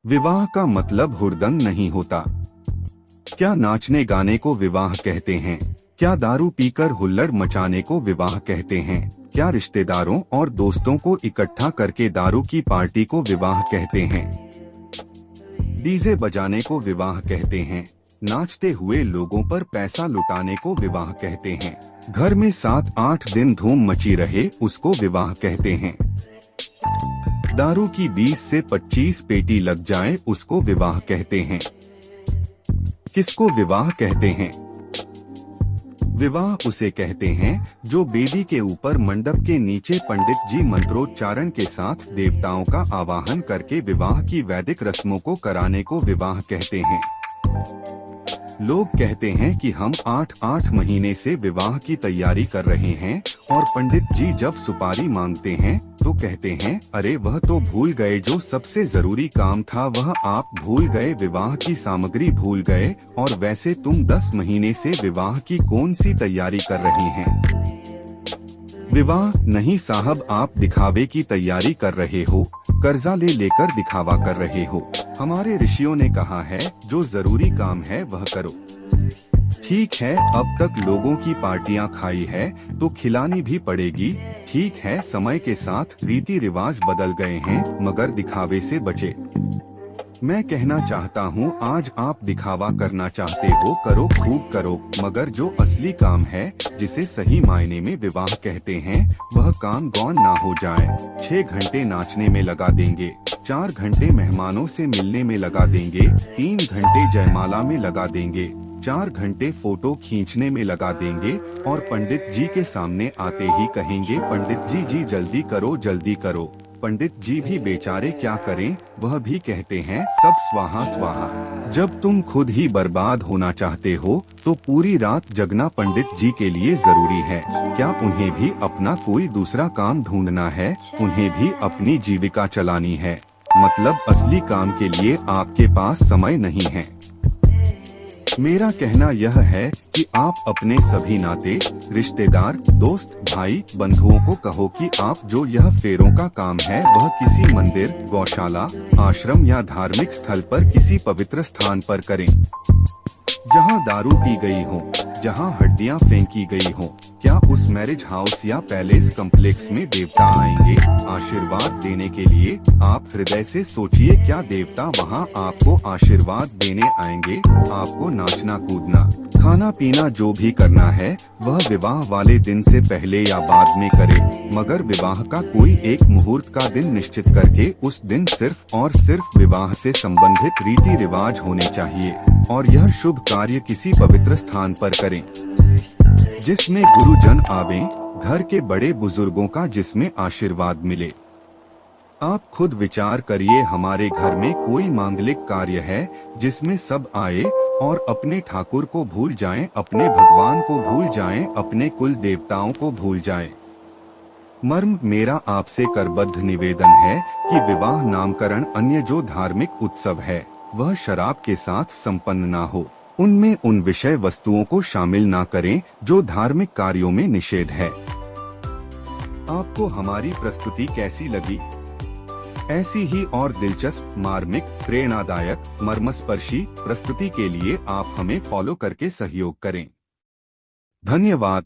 विवाह का मतलब हुड़दंग नहीं होता। क्या नाचने गाने को विवाह कहते हैं? क्या दारू पीकर हुल्लड़ मचाने को विवाह कहते हैं? क्या रिश्तेदारों और दोस्तों को इकट्ठा करके दारू की पार्टी को विवाह कहते हैं? डीजे बजाने को विवाह कहते हैं? नाचते हुए लोगों पर पैसा लुटाने को विवाह कहते हैं? घर में 7-8 दिन धूम मची रहे उसको विवाह कहते हैं? दारू की 20 से 25 पेटी लग जाए उसको विवाह कहते हैं? किसको विवाह कहते हैं? विवाह उसे कहते हैं जो वेदी के ऊपर मंडप के नीचे पंडित जी मंत्रोच्चारण के साथ देवताओं का आवाहन करके विवाह की वैदिक रस्मों को कराने को विवाह कहते हैं। लोग कहते हैं कि हम 8-8 महीने से विवाह की तैयारी कर रहे हैं और पंडित जी जब सुपारी मांगते हैं तो कहते हैं, अरे वह तो भूल गए, जो सबसे जरूरी काम था वह आप भूल गए, विवाह की सामग्री भूल गए, और वैसे तुम 10 महीने से विवाह की कौन सी तैयारी कर रही हैं? विवाह नहीं साहब, आप दिखावे की तैयारी कर रहे हो, कर्जा ले लेकर दिखावा कर रहे हो। हमारे ऋषियों ने कहा है जो जरूरी काम है वह करो। ठीक है, अब तक लोगों की पार्टियां खाई है तो खिलानी भी पड़ेगी। ठीक है, समय के साथ रीति रिवाज बदल गए हैं, मगर दिखावे से बचे। मैं कहना चाहता हूँ, आज आप दिखावा करना चाहते हो, करो, खूब करो, मगर जो असली काम है जिसे सही मायने में विवाह कहते हैं वह काम गौन ना हो जाए। 6 घंटे नाचने में लगा देंगे, 4 घंटे मेहमानों से मिलने में लगा देंगे, 3 घंटे जयमाला में लगा देंगे, 4 घंटे फोटो खींचने में लगा देंगे, और पंडित जी के सामने आते ही कहेंगे, पंडित जी जी जल्दी करो, जल्दी करो। पंडित जी भी बेचारे क्या करें, वह भी कहते हैं सब स्वाहा स्वाहा। जब तुम खुद ही बर्बाद होना चाहते हो तो पूरी रात जगना पंडित जी के लिए जरूरी है क्या? उन्हें भी अपना कोई दूसरा काम ढूंढना है, उन्हें भी अपनी जीविका चलानी है, मतलब असली काम के लिए आपके पास समय नहीं है। मेरा कहना यह है कि आप अपने सभी नाते, रिश्तेदार, दोस्त, भाई, बंधुओं को कहो कि आप जो यह फेरों का काम है वह किसी मंदिर, गौशाला, आश्रम या धार्मिक स्थल पर किसी पवित्र स्थान पर करें, जहां दारू पी गई हो, जहां हड्डियां फेंकी गई हो। क्या उस मैरिज हाउस या पैलेस कम्प्लेक्स में देवता आएंगे आशीर्वाद देने के लिए? आप हृदय से सोचिए, क्या देवता वहां आपको आशीर्वाद देने आएंगे? आपको नाचना कूदना, खाना पीना जो भी करना है वह विवाह वाले दिन से पहले या बाद में करे, मगर विवाह का कोई एक मुहूर्त का दिन निश्चित करके उस दिन सिर्फ और सिर्फ विवाह से संबंधित रीति रिवाज होने चाहिए, और यह शुभ कार्य किसी पवित्र स्थान पर करें जिसमें गुरुजन आवे, घर के बड़े बुजुर्गों का जिसमें आशीर्वाद मिले। आप खुद विचार करिए, हमारे घर में कोई मांगलिक कार्य है जिसमें सब आए और अपने ठाकुर को भूल जाएं, अपने भगवान को भूल जाएं, अपने कुल देवताओं को भूल जाएं। मर्म मेरा आपसे करबद्ध निवेदन है कि विवाह, नामकरण, अन्य जो धार्मिक उत्सव है वह शराब के साथ संपन्न ना हो। उनमें उन विषय वस्तुओं को शामिल ना करें जो धार्मिक कार्यों में निषेध है। आपको हमारी प्रस्तुति कैसी लगी? ऐसी ही और दिलचस्प, मार्मिक, प्रेरणादायक, मर्मस्पर्शी प्रस्तुति के लिए आप हमें फॉलो करके सहयोग करें। धन्यवाद।